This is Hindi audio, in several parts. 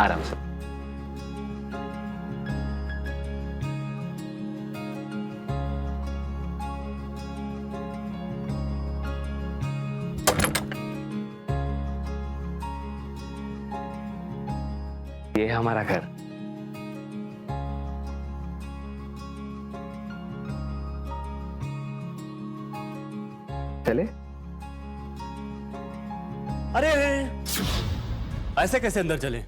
आराम से। ये है हमारा घर। चले? अरे ऐसे कैसे अंदर चले?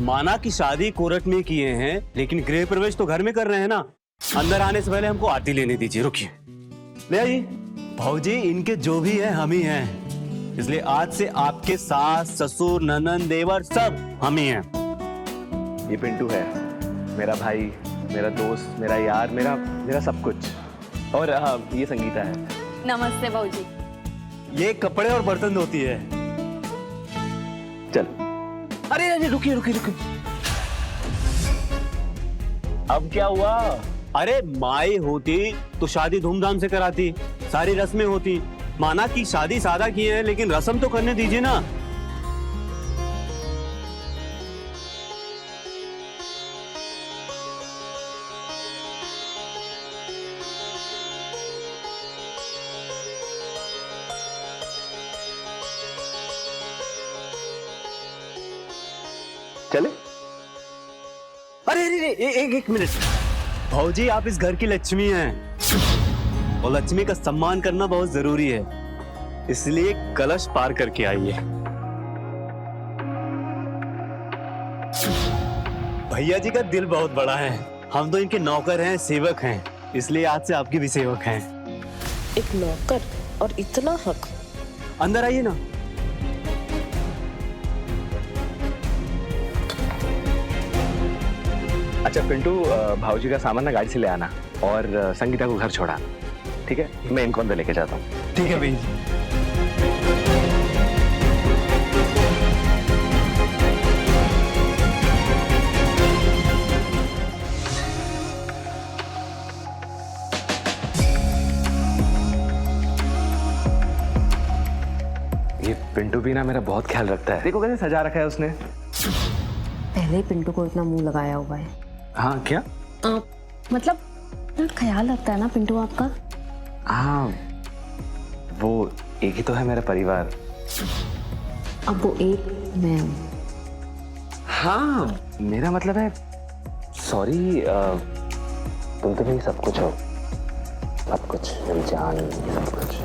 माना कि शादी कोर्ट में किए हैं, लेकिन गृह प्रवेश तो घर में कर रहे हैं ना। अंदर आने से पहले हमको आरती लेने दीजिए। रुकिए, ले आइए। भाऊजी, इनके जो भी हैं हम ही हैं, इसलिए आज से आपके सास, ससुर, ननंद, देवर सब हम ही हैं। ये पिंटू है, मेरा भाई, मेरा दोस्त, मेरा यार, मेरा सब कुछ। और हाँ, ये संगीता है। नमस्ते भाऊजी। ये कपड़े और बर्तन धोती है। चल। अरे अरे रुकिए रुकिए रुकिए, अब क्या हुआ? अरे माई होती तो शादी धूमधाम से कराती, सारी रस्में होती। माना कि शादी सादा की है, लेकिन रस्म तो करने दीजिए ना। चले? अरे अरे एक मिनट। भाऊजी, आप इस घर की लक्ष्मी हैं और लक्ष्मी का सम्मान करना बहुत जरूरी है, इसलिए कलश पार करके आइए। भैया जी का दिल बहुत बड़ा है, हम तो इनके नौकर हैं, सेवक हैं, इसलिए आज से आपके भी सेवक हैं। एक नौकर और इतना हक। अंदर आइए ना। अच्छा पिंटू, भाऊजी का सामान ना गाड़ी से ले आना और संगीता को घर छोड़ाना, ठीक है? मैं इनको अंदर लेके जाता हूँ। ठीक है भैया जी। ये पिंटू भी ना मेरा बहुत ख्याल रखता है। देखो कैसे सजा रखा है उसने। पहले ही पिंटू को इतना मुंह लगाया हुआ है। हाँ क्या? मतलब ख्याल रखता है ना पिंटू आपका। हाँ, वो एक ही तो है मेरा परिवार। अब वो एक मैं हूँ। हाँ, मेरा मतलब है, सॉरी, तुम तो मेरी सब कुछ हो, सब कुछ, मेरी जान, सब कुछ।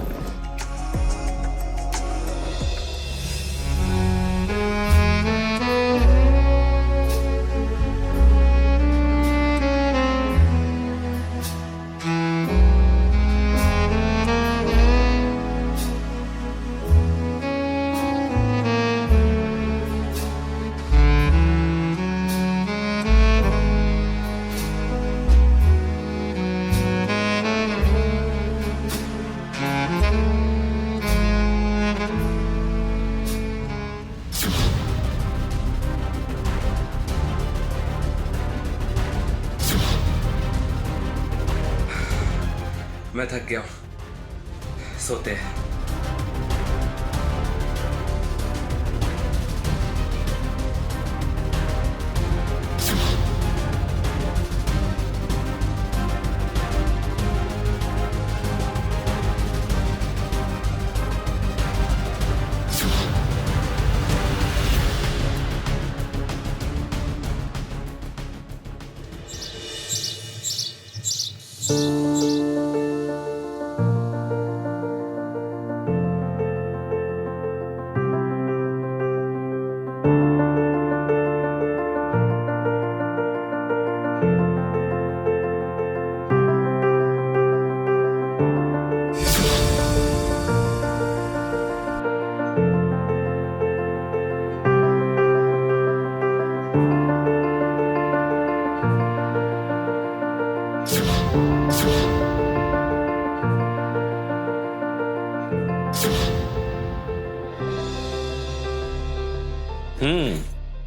मैं थक गया हूँ, सोते हैं।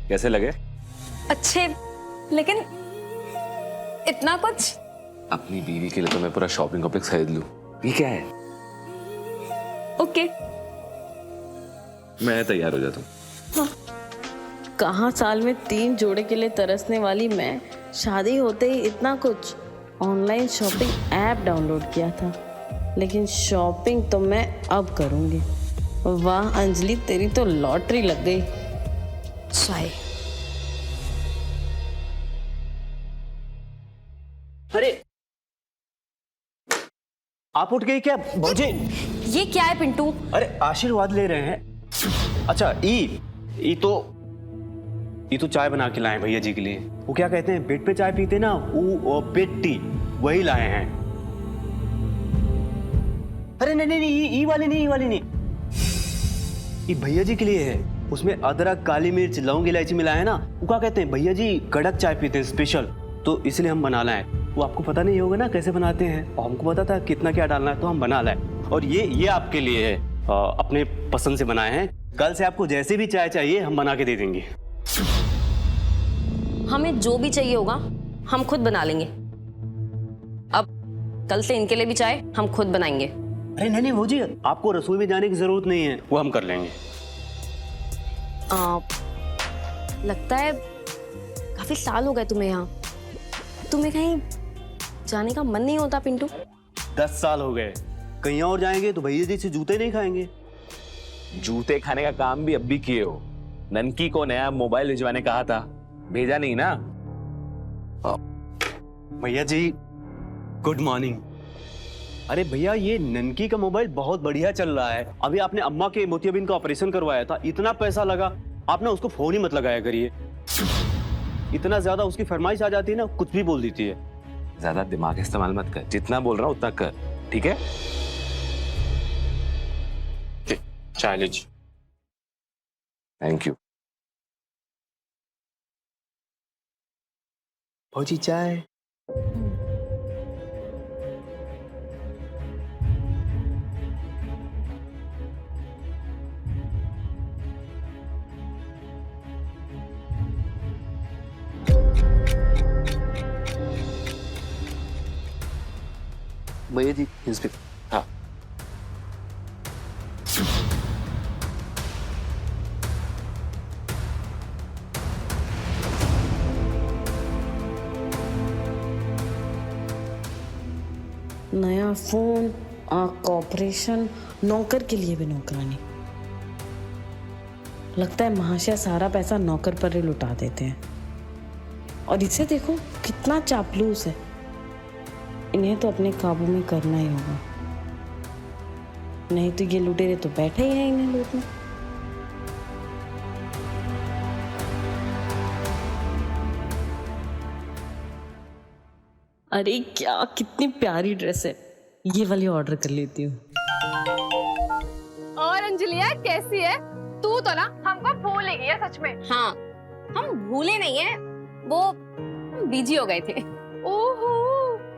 कैसे लगे? अच्छे, लेकिन इतना कुछ? अपनी बीवी के लिए तो मैं पूरा शॉपिंग कॉम्प्लेक्स खरीद लूं। ये क्या है? ओके, मैं तैयार हो जाता हूँ। हाँ। कहाँ साल में 3 जोड़े के लिए तरसने वाली मैं शादी होते ही इतना कुछ ऑनलाइन शॉपिंग ऐप डाउनलोड किया था, लेकिन शॉपिंग तो मैं अब करूँगी। वाह अंजलि, तेरी तो लॉटरी लग गई। चाय। अरे आप उठ गई क्या भौजी? ये क्या है पिंटू? अरे आशीर्वाद ले रहे हैं। अच्छा ई तो चाय बना के लाए भैया जी के लिए। वो क्या कहते हैं, बेड पे चाय पीते ना, वो बेड टी, वही लाए हैं। अरे नहीं नहीं, ई वाली नहीं, ये भैया जी के लिए है। उसमें अदरक, काली मिर्च, लौंग, इलायची मिलाया है ना। वो क्या कहते हैं, भैया जी कड़क चाय पीते हैं स्पेशल, तो इसलिए हम बना लाए। वो आपको पता नहीं होगा ना कैसे बनाते हैं, और हमको पता था कितना क्या डालना है, तो हम बना लाए। और ये आपके लिए है, अपने पसंद से बनाए हैं। कल से आपको जैसे भी चाय चाहिए हम बना के दे देंगे। हमें जो भी चाहिए होगा हम खुद बना लेंगे। अब कल से इनके लिए भी चाय हम खुद बनाएंगे। अरे नहीं भौजी, आपको रसोई में जाने की जरूरत नहीं है, वो हम कर लेंगे। लगता है काफी साल हो गए तुम्हें यहाँ। तुम्हें कहीं जाने का मन नहीं होता पिंटू? 10 साल हो गए। कहीं और जाएंगे तो भैया जी से जूते नहीं खाएंगे। जूते खाने का काम भी अब भी किए हो। ननकी को नया मोबाइल भिजवाने कहा था, भेजा नहीं ना। भैया जी गुड मॉर्निंग। अरे भैया, ये ननकी का मोबाइल बहुत बढ़िया चल रहा है। अभी आपने अम्मा के मोतियाबिंद का ऑपरेशन करवाया था, इतना पैसा लगा, आपने उसको फोन ही मत लगाया करिए। इतना ज्यादा उसकी फरमाइश आ जाती है ना, कुछ भी बोल देती है। ज्यादा दिमाग इस्तेमाल मत कर, जितना बोल रहा हूं उतना कर, ठीक है? चाय लीजिए। Thank you. भौजी चाय। भैया जी इंस्पेक्टर। हाँ नया फोन, कॉर्पोरेशन, नौकर के लिए भी नौकरानी। लगता है महाशय सारा पैसा नौकर पर ही लुटा देते हैं। और इसे देखो कितना चापलूस है। इन्हें तो अपने काबू में करना ही होगा, नहीं तो ये लुटेरे तो बैठे ही हैं इन्हें लूटने। अरे क्या कितनी प्यारी ड्रेस है, ये वाली ऑर्डर कर लेती हूँ। और अंजलिया कैसी है? तू तो ना हमको भूल ही गई है सच में। हाँ, हम भूले नहीं है, वो बिजी हो गए थे। ओहो,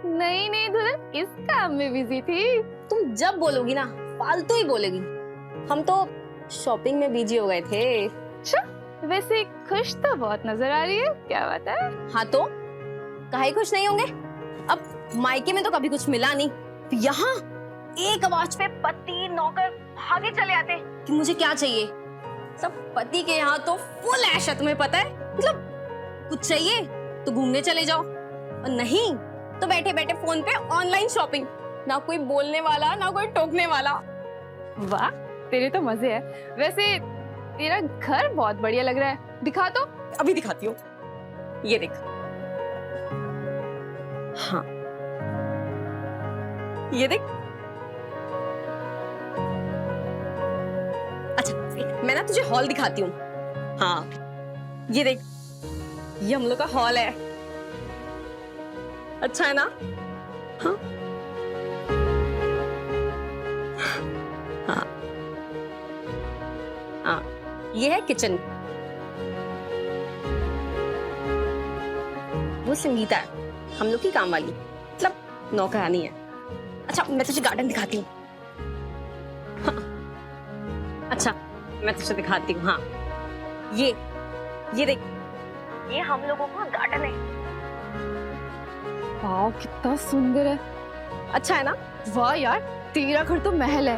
नहीं नहीं दुल्हन किस काम में बिजी थी? तुम जब बोलोगी ना फालतू ही बोलेगी। हम तो शॉपिंग में बिजी हो गए थे। अच्छा, वैसे खुश तो बहुत नजर आ रही है, क्या बात है? हाँ तो काहे खुश नहीं होंगे? अब मायके में तो कभी कुछ मिला नहीं, तो यहाँ एक आवाज पे पति नौकर भागे चले आते कि मुझे क्या चाहिए। सब पति के यहाँ तो फुल ऐश है, तुम्हें पता है। मतलब कुछ चाहिए तो घूमने चले जाओ, और नहीं तो बैठे बैठे फोन पे ऑनलाइन शॉपिंग। ना कोई बोलने वाला, ना कोई टोकने वाला। वाह, तेरे तो मजे है। वैसे तेरा घर बहुत बढ़िया लग रहा है, दिखा तो। अभी दिखाती हूँ, ये देख। हाँ ये देख। अच्छा मैं ना तुझे हॉल दिखाती हूँ। हाँ ये देख, ये हम लोग का हॉल है। अच्छा है ना? हाँ हाँ हाँ, ये है किचन। वो संगीता है, हम लोग की काम वाली, मतलब नौकरानी है। अच्छा मैं तुझे गार्डन दिखाती हूँ। हाँ। अच्छा मैं तुझे दिखाती हूँ। हाँ ये देख, ये हम लोगों का गार्डन है। वाह कितना सुंदर है। अच्छा है ना? वाह यार, तेरा घर तो महल है।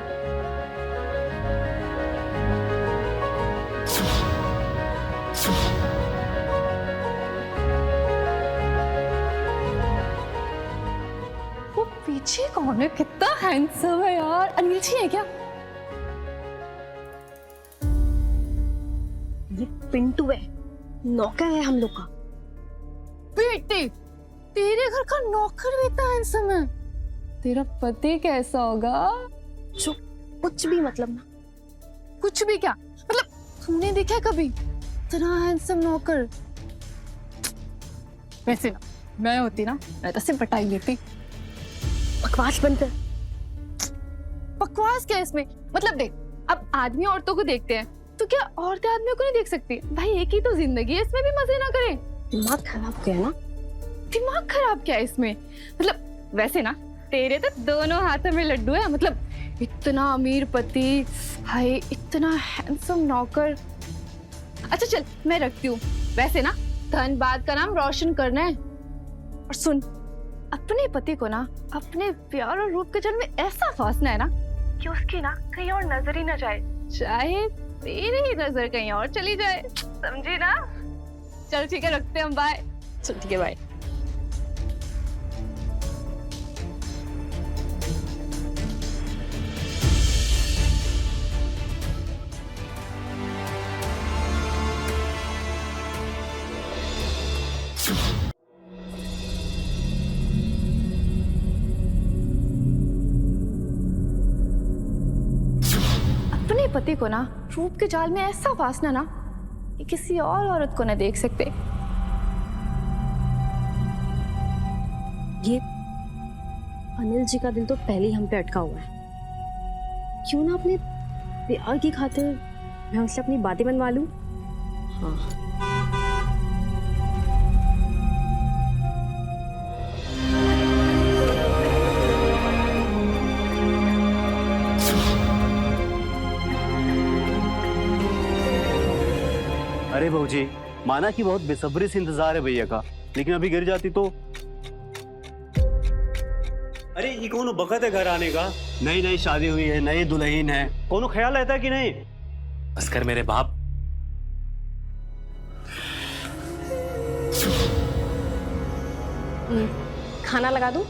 पीछे कौन है? कितना हैंडसम है यार। अनिल जी है क्या? ये पिंटू है, नौकर है हम लोग का। बेटे, तेरे घर का नौकर भी इतना हैंडसम है? तेरा पति कैसा होगा? जो कुछ भी मतलब ना। कुछ भी क्या मतलब? तुमने देखा है कभी इतना हैंडसम नौकर? वैसे ना, मैं होती ना, मैं तो सिर्फ बटाई लेती। बकवास बंद कर। बकवास क्या है इसमें? मतलब देख, अब आदमी औरतों को देखते हैं तो क्या औरतें आदमियों को नहीं देख सकती? भाई एक ही तो जिंदगी है, इसमें भी मजे ना करें। दिमाग खराब क्या है ना? दिमाग खराब क्या है इसमें? मतलब वैसे ना, तेरे तो दोनों हाथों में लड्डू है। मतलब इतना अमीर पति, हाय इतना हैंडसम नौकर। अच्छा चल, मैं रखती हूँ। वैसे ना, धनबाद का नाम रोशन करना है। और सुन, अपने पति को ना अपने प्यार और रूप के जल में ऐसा फांसना है ना कि उसकी ना कहीं और नजर ही ना जाए, चाहे तेरी ही नजर कहीं और चली जाए। समझी ना? चल ठीक है, रखते हैं हम। बाय। चल ठीक है, बाय। अपने पति को ना रूप के जाल में ऐसा फांसना ना कि किसी और औरत को ना देख सकते। ये अनिल जी का दिल तो पहले ही हम पे अटका हुआ है। क्यों ना अपने प्यार की खातिर मैं उससे अपनी बातें बनवा लूं। हाँ, अरे बहू जी, माना कि बहुत बेसब्री से इंतजार है भैया का, लेकिन अभी गिर जाती तो। अरे ये कौन बखत है घर आने का? नई नई शादी हुई है, नई दुल्हन है, कौन ख्याल रहता है कि नहीं? बस कर मेरे बाप। खाना लगा दूं?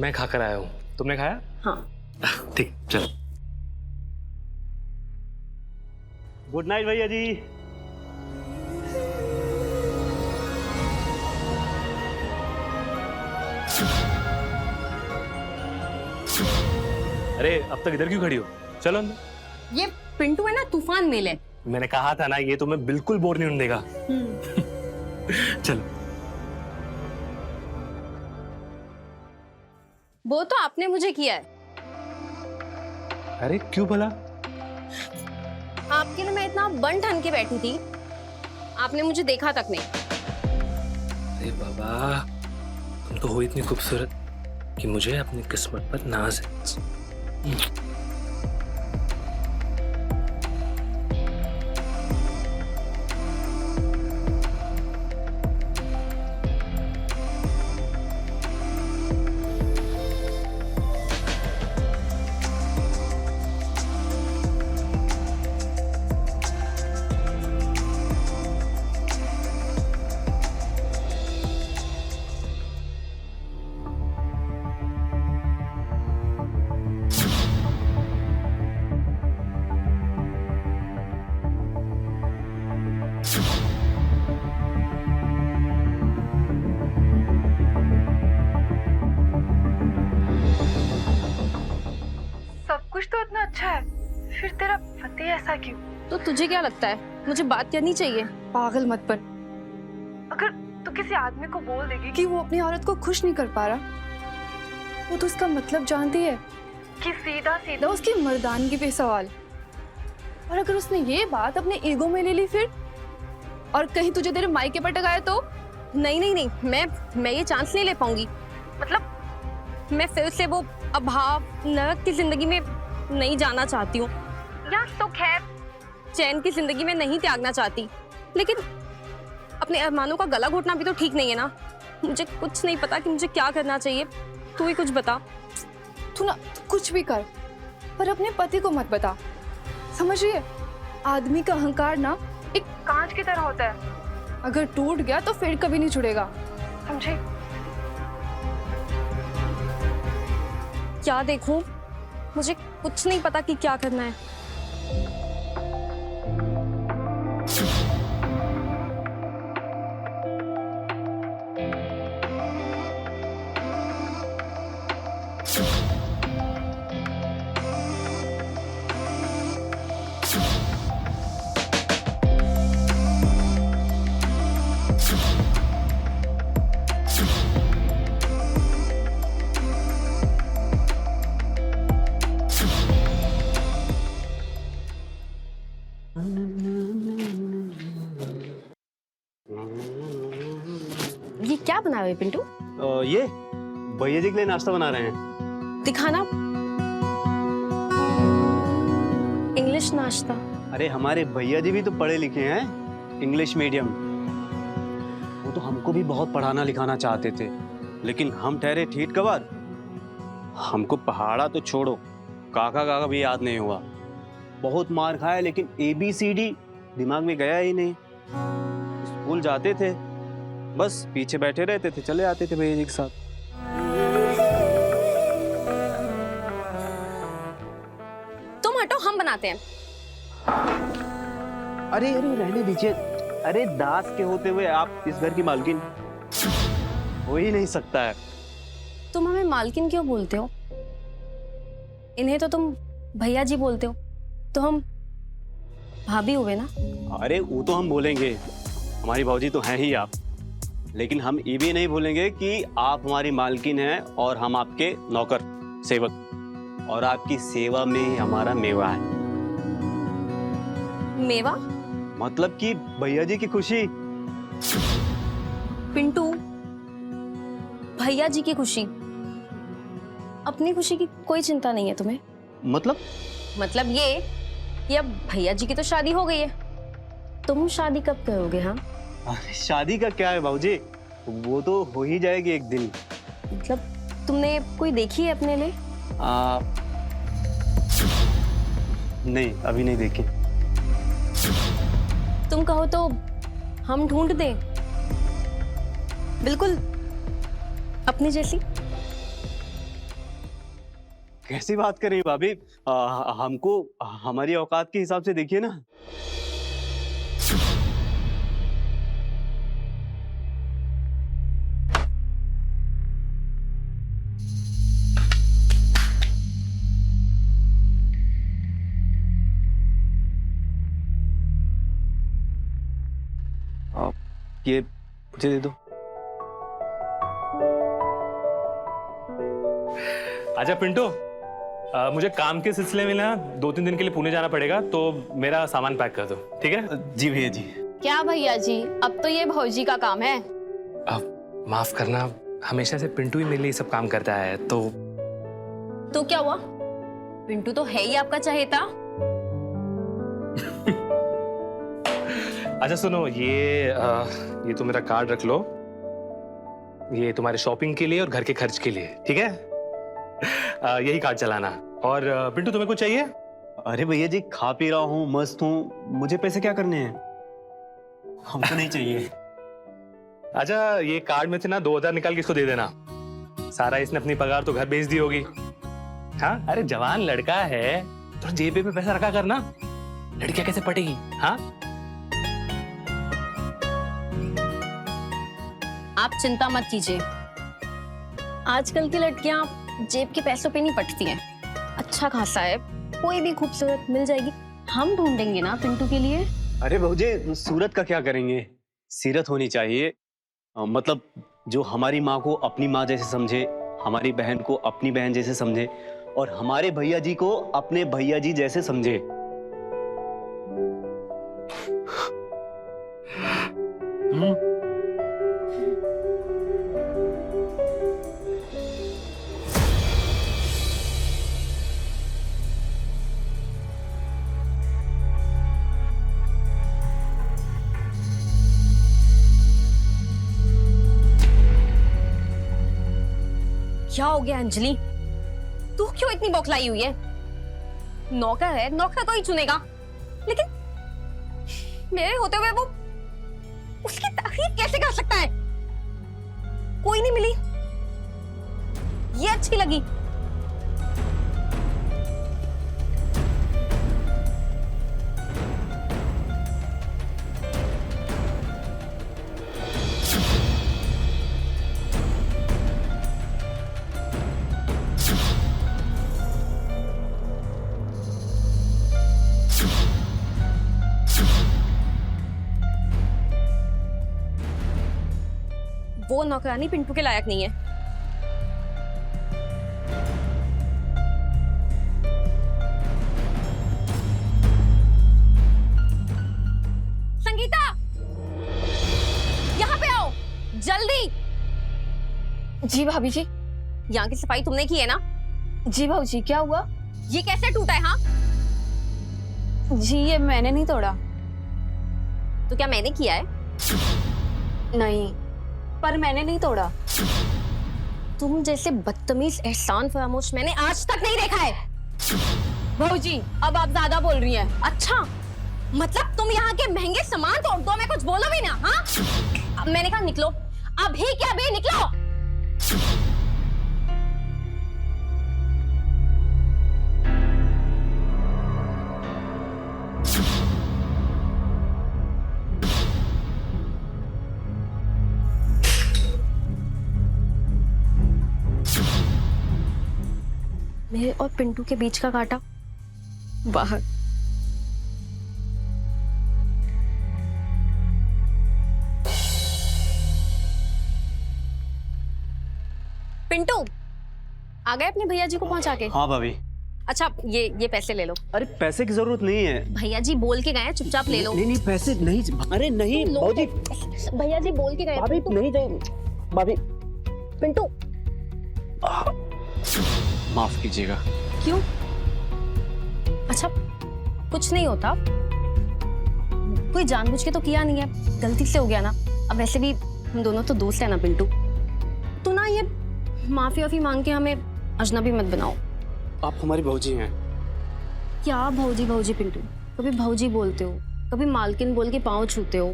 मैं खाकर आया हूँ, तुमने खाया? हाँ। ठीक, चलो। गुड नाइट भैया जी। अरे अब तक इधर क्यों खड़ी हो? चलो अंदर। ये पिंटू है ना, तूफान मेल है। मैंने कहा था ना, ये तुम्हें बिल्कुल बोर नहीं होने देगा। चलो। वो तो आपने मुझे किया है। अरे क्यों भला? आपके लिए मैं इतना बन ठन के बैठी थी, आपने मुझे देखा तक नहीं। अरे बाबा, तुम तो हो इतनी खूबसूरत कि मुझे अपनी किस्मत पर नाज है। सब कुछ तो इतना अच्छा है, फिर तेरा पति ऐसा क्यों? तो तुझे क्या लगता है, मुझे बात करनी चाहिए? पागल मत बन। अगर तू किसी आदमी को बोल देगी कि वो अपनी औरत को खुश नहीं कर पा रहा, वो तो उसका मतलब जानती है कि सीधा सीधा उसकी मर्दानगी पे सवाल। और अगर उसने ये बात अपने ईगो में ले ली फिर, और कहीं तुझे तेरे मायके पर टकाया तो? नहीं नहीं नहीं, मैं ये चांस नहीं ले पाऊंगी। मतलब मैं फिर से वो अभाव नरक की जिंदगी में नहीं जाना चाहती हूँ, या तो खैर चैन की जिंदगी में नहीं त्यागना चाहती, लेकिन अपने अरमानों का गला घोटना भी तो ठीक नहीं है ना। मुझे कुछ नहीं पता कि मुझे क्या करना चाहिए, तू ही कुछ बता। तू कुछ भी कर, पर अपने पति को मत बता। समझ रही है? आदमी का अहंकार ना एक कांच की तरह होता है, अगर टूट गया तो फिर कभी नहीं जुड़ेगा। समझे? क्या देखूं? मुझे कुछ नहीं पता कि क्या करना है। ये क्या बना हुआ है पिंटू? ये भैया जी के लिए नाश्ता बना रहे हैं। दिखाना। इंग्लिश नाश्ता। अरे हमारे भैया जी भी तो पढ़े लिखे हैं, इंग्लिश मीडियम। वो तो हमको भी बहुत पढ़ाना लिखाना चाहते थे, लेकिन हम ठहरे ठीठ गवार। हमको पहाड़ा तो छोड़ो, काका काका भी याद नहीं हुआ। बहुत मार खाया, लेकिन ABCD दिमाग में गया ही नहीं। स्कूल जाते थे, बस पीछे बैठे रहते थे, चले आते थे भैया जी के साथ। तुम हटो, हम बनाते हैं। अरे अरे रहने दीजिए। अरे दास के होते हुए आप इस घर की मालकिन हो ही नहीं सकता है। तुम हमें मालकिन क्यों बोलते हो? इन्हें तो तुम भैया जी बोलते हो, तो हम भाभी हुए ना। अरे वो तो हम बोलेंगे, हमारी भौजी तो हैं ही आप। लेकिन हम ये भी नहीं भूलेंगे कि आप हमारी मालकिन हैं और हम आपके नौकर सेवक, और आपकी सेवा में ही हमारा मेवा है। मेवा मतलब कि भैया जी की खुशी। पिंटू, भैया जी की खुशी, अपनी खुशी की कोई चिंता नहीं है तुम्हें? मतलब ये कि अब भैया जी की तो शादी हो गई है, तुम शादी कब करोगे? हाँ, अरे शादी का क्या है भाऊजी, वो तो हो ही जाएगी एक दिन। मतलब तुमने कोई देखी है अपने लिए? नहीं, अभी नहीं देखी। तुम कहो तो हम ढूंढ दें, बिल्कुल अपनी जैसी। कैसी बात कर रही हैं भाभी? हमको हमारी औकात के हिसाब से देखिए ना। ये मुझे दे दो। अच्छा पिंटू, मुझे काम के सिलसिले में ना 2-3 दिन के लिए पुणे जाना पड़ेगा, तो मेरा सामान पैक कर दो, ठीक है? जी भैया जी। क्या भैया जी, अब तो ये भौजी का काम है। माफ करना, हमेशा से पिंटू ही मेरे लिए सब काम करता है, तो क्या हुआ? पिंटू तो है ही आपका चहेता। अच्छा सुनो, ये तो मेरा कार्ड रख लो, ये तुम्हारे शॉपिंग के लिए और घर के खर्च के लिए, ठीक है? यही कार्ड चलाना। और पिंटू, तुम्हें कुछ चाहिए? अरे भैया जी, खा पी रहा हूँ, मस्त हूँ, मुझे पैसे क्या करने हैं? हमको नहीं चाहिए। अच्छा, ये कार्ड में से ना 2000 निकाल के इसको दे देना। सारा इसने अपनी पगार तो घर भेज दी होगी। हाँ, अरे जवान लड़का है, थोड़ा जेब में पैसा रखा करना, लड़कियां कैसे पटेगी? हाँ, आप चिंता मत कीजिए, आजकल की लड़कियां जेब के पैसों पे नहीं पटती हैं। अच्छा खासा है, कोई भी खूबसूरत मिल जाएगी। हम ढूंढेंगे ना पिंटू के लिए। अरे भौजी, सूरत का क्या करेंगे, सीरत होनी चाहिए। मतलब जो हमारी माँ को अपनी माँ जैसे समझे, हमारी बहन को अपनी बहन जैसे समझे, और हमारे भैया जी को अपने भैया जी जैसे समझे। क्या हो गया अंजलि, तू क्यों इतनी बौखलाई हुई है? नौकर है, नौकर तो ही चुनेगा, लेकिन मेरे होते हुए वो उसकी तारीफ कैसे कर सकता है? कोई नहीं मिली, ये अच्छी लगी, वो नौकरानी पिंटू के लायक नहीं है। संगीता, यहाँ पे आओ जल्दी। जी भाभी जी। यहाँ की सफाई तुमने की है ना? जी भाऊजी, क्या हुआ? ये कैसे टूटा है? हाँ जी ये मैंने नहीं तोड़ा। तो क्या मैंने किया है? नहीं, पर मैंने नहीं तोड़ा। तुम जैसे बदतमीज एहसान फरामोश मैंने आज तक नहीं देखा है। भाऊजी अब आप ज्यादा बोल रही हैं। अच्छा, मतलब तुम यहाँ के महंगे सामान तोड़ दो, मैं कुछ बोलो भी ना। हाँ, अब मैंने कहा निकलो, अभी क्या अभी निकलो। मेरे और पिंटू के बीच का कांटा बाहर। पिंटू आ गए अपने भैया जी को पहुंचा के? हाँ भाभी। अच्छा ये पैसे ले लो। अरे पैसे की जरूरत नहीं है। भैया जी बोल के गए हैं, चुपचाप ले लो। नहीं नहीं पैसे नहीं। अरे नहीं लो। भाभी। भैया जी बोल के गए। भाभी नहीं जाए भाभी। पिंटू माफ कीजिएगा। क्यों? अच्छा कुछ नहीं होता, कोई जानबूझ के तो किया नहीं है, गलती से हो गया ना। अब वैसे भी हम दोनों तो दोस्त है ना पिंटू, तो ना ये माफी वाफी मांग के हमें अजनबी मत बनाओ। आप हमारी भौजी हैं। क्या भौजी भौजी पिंटू, कभी भौजी बोलते हो, कभी मालकिन बोल के पाँव छूते हो।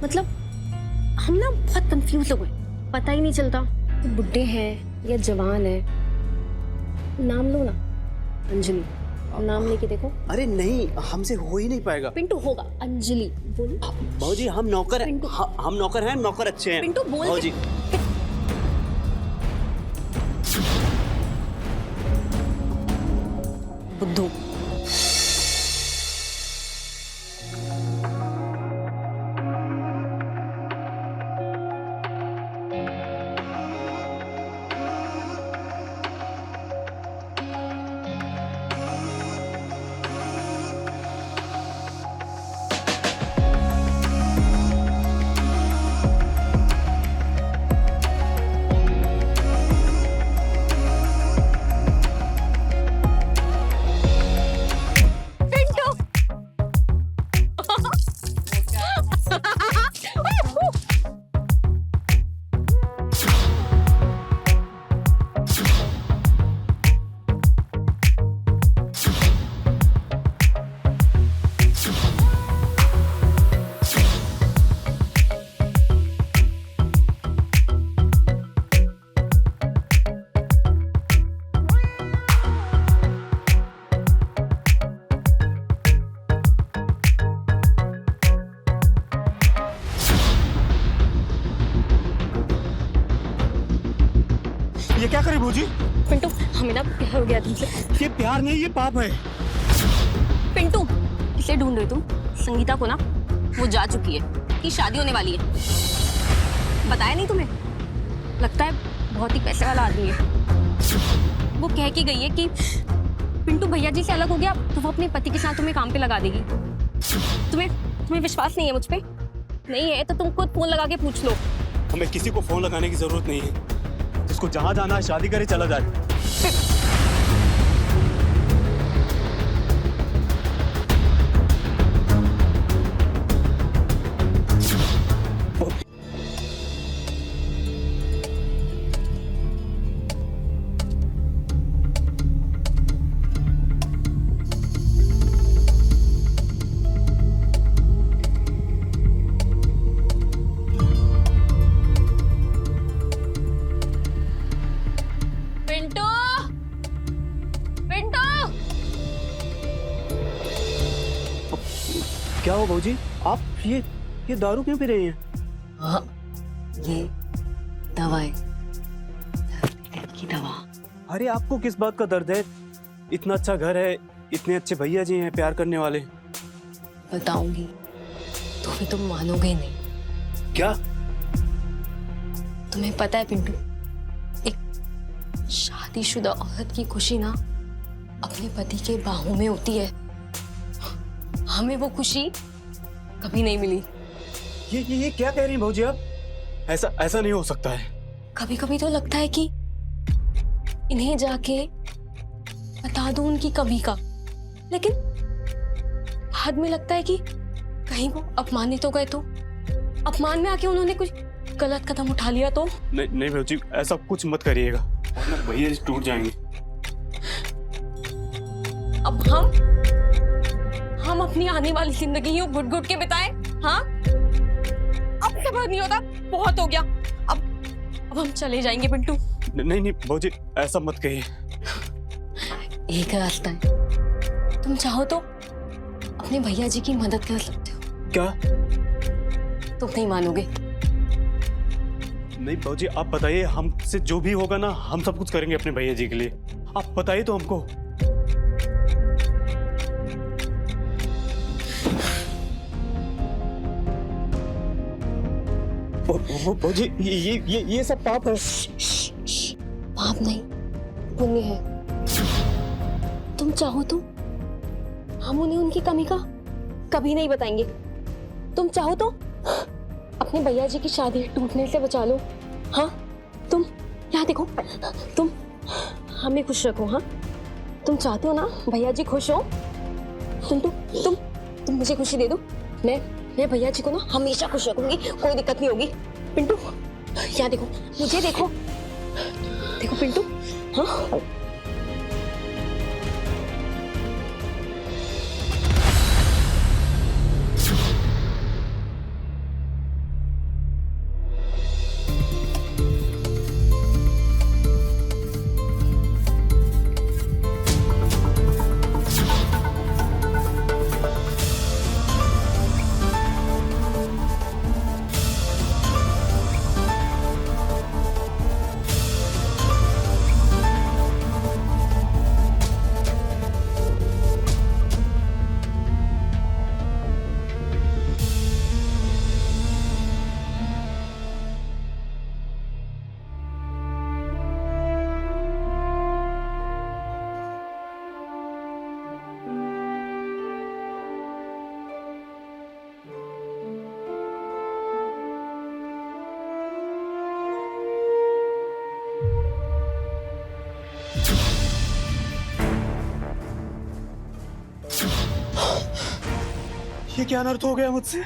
मतलब हम ना बहुत कंफ्यूज हो गए, पता ही नहीं चलता बुढ़े हैं या जवान है। नाम लो ना, अंजलि, नाम लेके देखो। अरे नहीं, हमसे हो ही नहीं पाएगा। पिंटू होगा, अंजलि बोलो। भौजी हम नौकर हैं। पिंटू। हम नौकर हैं, नौकर अच्छे हैं। पिंटू बोल भौजी। बुद्धू। ये क्या करे भौजी? पिंटू हमें ना प्यार हो गया तुमसे। ये प्यार नहीं, ये पाप है। पिंटू किसे ढूंढ रहे तुम? संगीता को ना, वो जा चुकी है, कि शादी होने वाली है। बताया नहीं तुम्हें? लगता है बहुत ही पैसे वाला आदमी है। वो कह के गई है कि पिंटू भैया जी से अलग हो गया तो वो अपने पति के साथ तुम्हें काम पे लगा देगी। तुम्हें विश्वास नहीं है मुझ पे? नहीं है तो तुम खुद फोन लगा के पूछ लो। हमें किसी को फोन लगाने की जरूरत नहीं है। जिसको जहां जाना है शादी करे चला जाए। पिंटू, पिंटू। क्या हो भौजी? आप ये दारू क्यों पी रही हैं? हाँ, ये दवा है, की दवा। अरे आपको किस बात का दर्द है? इतना अच्छा घर है, इतने अच्छे भैया जी हैं प्यार करने वाले। बताऊंगी तो फिर तुम मानोगे नहीं। क्या? तुम्हें पता है पिंटू, एक शादीशुदा औरत की खुशी ना अपने पति के बाहों में होती है। हमें वो खुशी कभी नहीं मिली। ये क्या कह रही हैं भाजी आप? ऐसा नहीं हो सकता है। कभी कभी तो लगता है कि इन्हें जाके बता दूं उनकी कमी का, लेकिन बाद में लगता है कि कहीं वो अपमानित हो गए तो, अपमान में आके उन्होंने कुछ गलत कदम उठा लिया तो। नहीं भाजी, ऐसा कुछ मत करिएगा, वरना भैया जी टूट जाएंगे। अब हम अपनी आने वाली जिंदगी यूं घुट घुट के बिताएं? हाँ, अब सबर नहीं होता, बहुत हो गया। अब हम चले जाएंगे पिंटू। नहीं भाजी, ऐसा मत कहिए। एक रास्ता है, तुम चाहो तो अपने भैया जी की मदद कर सकते हो। क्या? तुम नहीं मानोगे। नहीं भाजी, आप बताइए, हमसे जो भी होगा ना हम सब कुछ करेंगे अपने भैया जी के लिए। आप बताइए तो हमको। भाजी, ये सब पाप है। पाप नहीं, पुण्य है। तुम चाहो तो हम उन्हें उनकी कमी का कभी नहीं बताएंगे। तुम चाहो तो अपने भैया जी की शादी टूटने से बचा लो। हाँ, तुम यहाँ देखो, तुम हमें खुश रखो। हाँ, तुम चाहते हो ना भैया जी खुश हो? तुम मुझे खुशी दे दो, मैं भैया जी को ना हमेशा खुश रखूंगी, कोई दिक्कत नहीं होगी। पिंटू, यहाँ देखो, मुझे देखो, देखो पिंटू। हाँ, ये क्या अनर्थ हो गया मुझसे?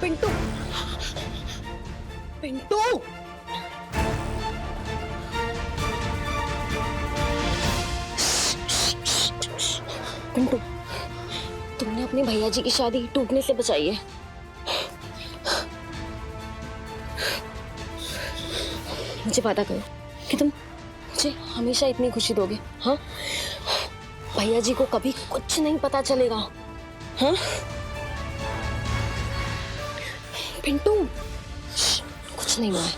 पिंटू, पिंटू, पिंटू, तुमने अपने भैया जी की शादी टूटने से बचाई है। मुझे वादा करो कि तुम मुझे हमेशा इतनी खुशी दोगे। हाँ, भैया जी को कभी कुछ नहीं पता चलेगा। हाँ पिंटू, कुछ नहीं हुआ है।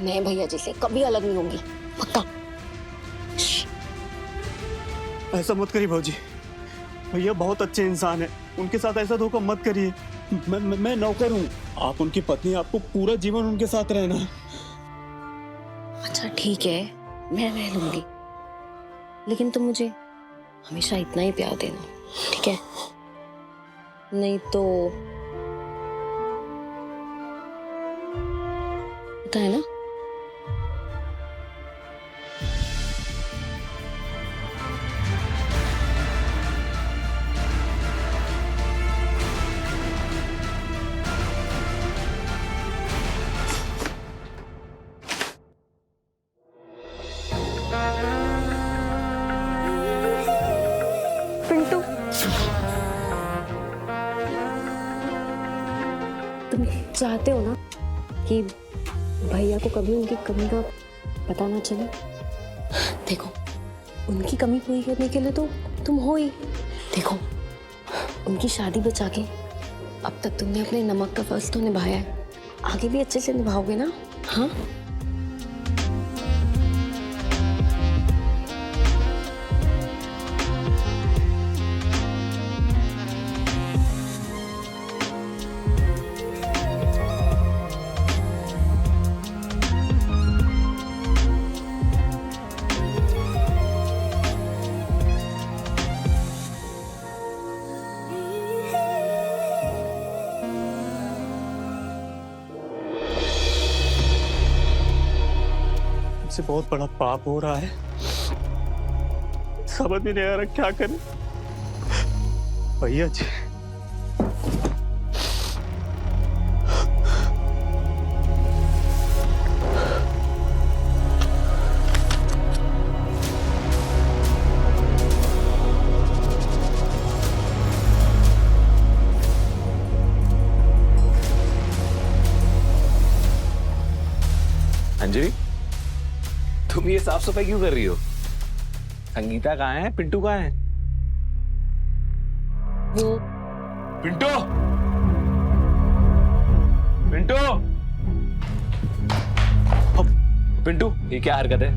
मैं भैया जी से कभी अलग नहीं होंगी, पक्का। ऐसा मत करिए भाजी, भैया बहुत अच्छे इंसान है, उनके साथ ऐसा धोखा मत करिए। मैं नौकर हूँ, आप उनकी पत्नी, आपको पूरा जीवन उनके साथ रहना है। अच्छा ठीक है, मैं रह लूंगी, लेकिन तुम मुझे हमेशा इतना ही प्यार देना, ठीक है? नहीं तो पता है ना। पिंटू, तुम चाहते हो ना कि भैया को कभी उनकी कमी का पता ना चले? देखो, उनकी कमी पूरी करने के लिए तो तुम हो ही। देखो, उनकी शादी बचा के अब तक तुमने अपने नमक का फर्ज तो निभाया है, आगे भी अच्छे से निभाओगे ना? हाँ, मुझसे बहुत बड़ा पाप हो रहा है, समझ भी नहीं आ रहा क्या करें। भैया जी, अंजलि, तुम ये साफ सफाई क्यों कर रही हो? संगीता कहाँ है? पिंटू कहाँ है? वो पिंटू, पिंटू, पिंटू, ये क्या हरकत है?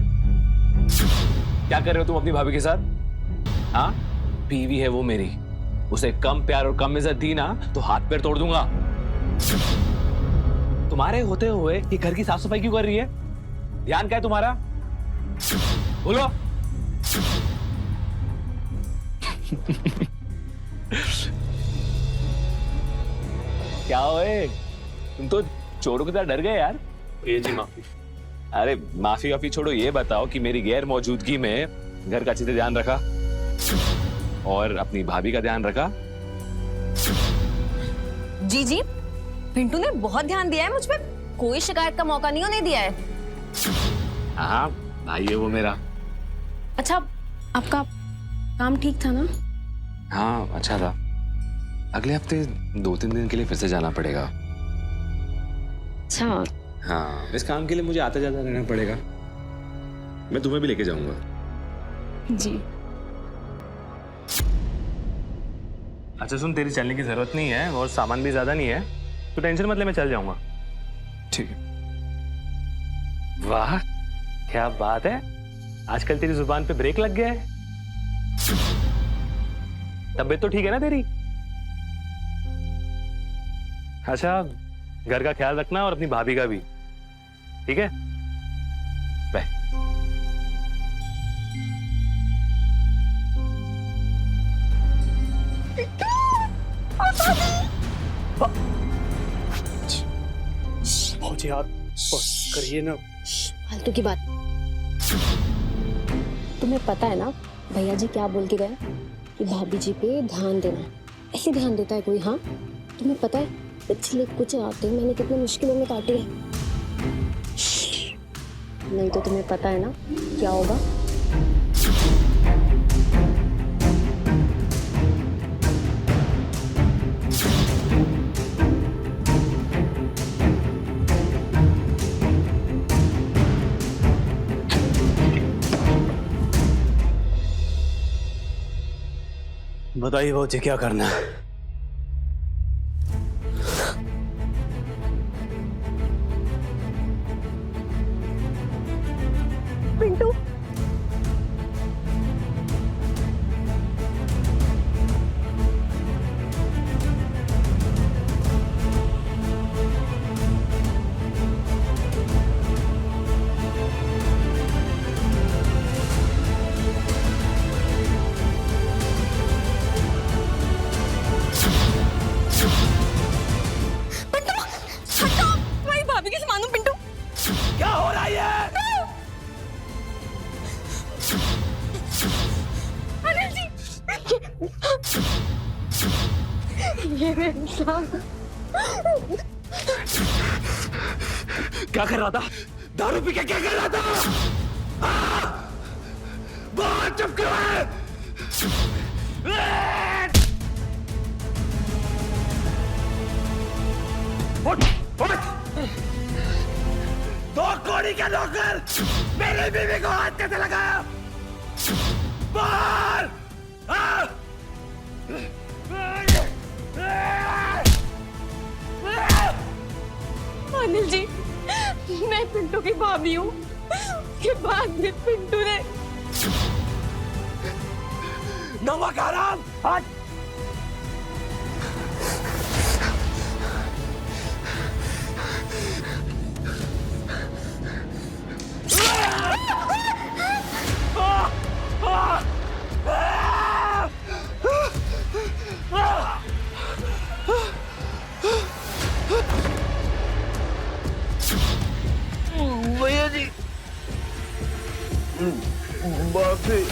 क्या कर रहे हो तुम अपनी भाभी के साथ? हाँ, बीवी है वो मेरी, उसे कम प्यार और कम इज्जत दी ना तो हाथ पैर तोड़ दूंगा। तुम्हारे होते हुए ये घर की साफ सफाई क्यों कर रही है? ध्यान क्या है तुम्हारा? बोलो। क्या होए? तुम तो चोरों की तरह डर गए यार। ये जी माफी। अरे माफी वाफी छोड़ो, ये बताओ कि मेरी गैर मौजूदगी में घर का अच्छे से ध्यान रखा और अपनी भाभी का ध्यान रखा? जी जी, पिंटू ने बहुत ध्यान दिया है मुझ पे, कोई शिकायत का मौका नहीं होने दिया है। हाँ भाई है वो मेरा। अच्छा, आपका काम ठीक था ना? हाँ अच्छा था। अगले हफ्ते 2-3 दिन के लिए फिर से जाना पड़ेगा। अच्छा। हाँ, इस काम के लिए मुझे आता जाता रहना पड़ेगा। मैं तुम्हें भी लेके जाऊंगा। जी। अच्छा सुन, तेरी चलने की जरूरत नहीं है और सामान भी ज्यादा नहीं है, तो टेंशन मत ले, मैं चल जाऊंगा। ठीक है। वाह क्या बात है, आजकल तेरी जुबान पे ब्रेक लग गया है। तबीयत तो ठीक है ना तेरी? अच्छा, घर का ख्याल रखना और अपनी भाभी का भी, ठीक है? बाय। यार बस करिए ना। फालतू की बात। तुम्हें पता है ना भैया जी क्या बोल के गए कि भाभी जी पे ध्यान देना। ऐसे ध्यान देता है कोई? हाँ, तुम्हें पता है पिछले कुछ रातें मैंने कितनी मुश्किलों में काटी है। नहीं तो तुम्हें पता है ना क्या होगा? बताइए भाजी क्या करना है? पिंटू, तुम्हारी भाभी कैसे मानूं? पिंटू, क्या हो रहा है? अनिल जी, ये मेरे साथ क्या कर रहा था? दारू पी के क्या कर रहा था? बहुत चुप क्यों है? उठ, उठ! दो कौड़ी का नौकर मेरी बीवी को हाथ कैसे लगाया? बाहर! अनिल जी, मैं पिंटू की भाभी हूँ। उसके बाद में पिंटू ने नमक हराम! हट! भैया जी, माफी।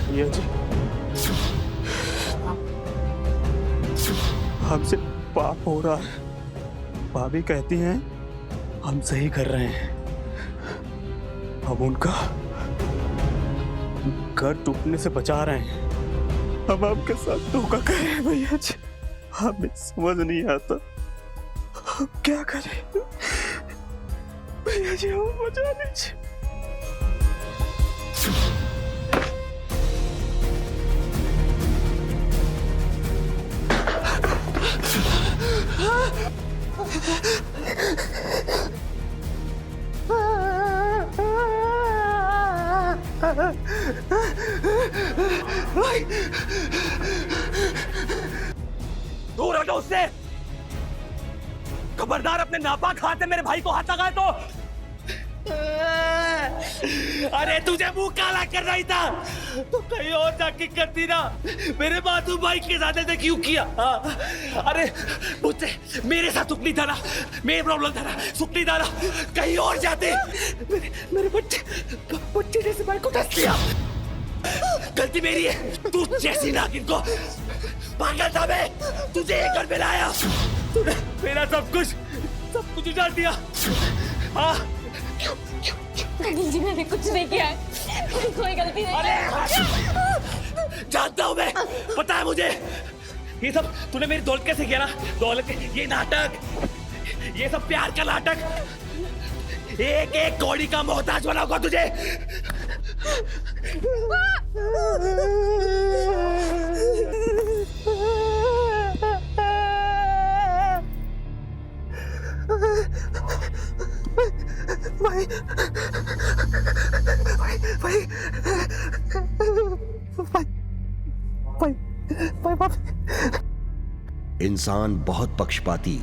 ये जी हमसे पाप हो रहा है। भाभी कहती हैं हम सही कर रहे हैं। हम उनका घर टूटने से बचा रहे हैं। हम आपके साथ धोखा कर रहे हैं भैया जी। हमें समझ नहीं आता हम क्या करें। भैया जी हमें बचा लीजिए। दूर हटो उससे। खबरदार अपने नापाक हाथ से मेरे भाई को हाथ लगाए तो। अरे तुझे मुंह काला कर रही था तो कहीं और जाके करती ना। मेरे मासूम भाई के साथ ऐसे क्यों किया? अरे मुझसे मेरे साथ सुख नहीं था ना, मेरी प्रॉब्लम था ना, सुख नहीं था ना, कहीं और जाते। मेरे बच्चे जैसे भाई को डस लिया। गलती मेरी है। तू जैसी नागिन को पागल था मैं, तुझे एक घर में लाया। तूने मेरा सब कुछ उजाड़ दिया। अनिल जी मैंने कुछ नहीं किया है, मेरी कोई गलती नहीं। अरे जानता हूँ मैं, पता है मुझे। ये सब तूने मेरी दौलत कैसे किया ना? दौलत, ये नाटक, ये सब प्यार का नाटक। एक एक कौड़ी का मोहताज बनाऊंगा तुझे। इंसान बहुत पक्षपाती,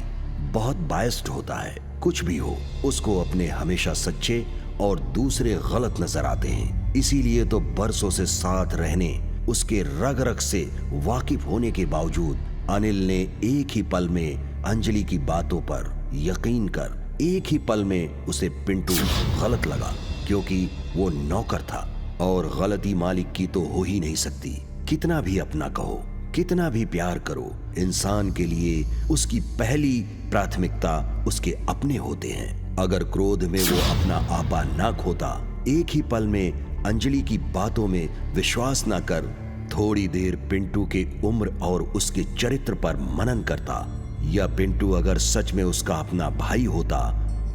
बहुत बायस्ड होता है। कुछ भी हो, उसको अपने हमेशा सच्चे और दूसरे गलत नजर आते हैं। इसीलिए तो बरसों से साथ रहने, उसके रग रग से वाकिफ होने के बावजूद अनिल ने एक ही पल में अंजलि की बातों पर यकीन कर एक ही पल में उसे पिंटू गलत लगा, क्योंकि वो नौकर था और गलती मालिक की तो हो ही नहीं सकती। कितना भी अपना कहो, कितना भी प्यार करो, इंसान के लिए उसकी पहली प्राथमिकता उसके अपने होते हैं। अगर क्रोध में वो अपना आपा ना खोता, एक ही पल में अंजलि की बातों में विश्वास ना कर थोड़ी देर पिंटू के उम्र और उसके चरित्र पर मनन करता, या पिंटू अगर सच में उसका अपना भाई होता,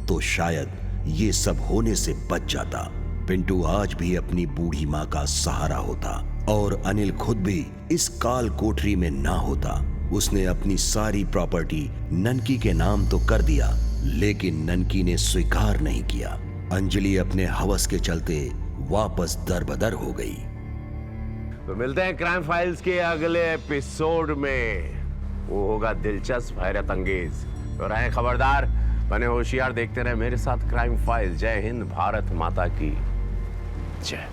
तो शायद ये सब होने से बच जाता। पिंटू आज भी अपनी बूढ़ी माँ का सहारा होता और अनिल खुद भी इस काल कोठरी में ना होता। उसने अपनी सारी प्रॉपर्टी ननकी के नाम तो कर दिया, लेकिन ननकी ने स्वीकार नहीं किया। अंजलि अपने हवस के चलते वापस दरबदर हो गई। तो मिलते हैं क्राइम फाइल्स के अगले एपिसोड में। वो होगा दिलचस्प, हैरत अंगेज। तो रहें खबरदार, बने होशियार, देखते रहे मेरे साथ क्राइम फाइल्स। जय हिंद, भारत माता की जय।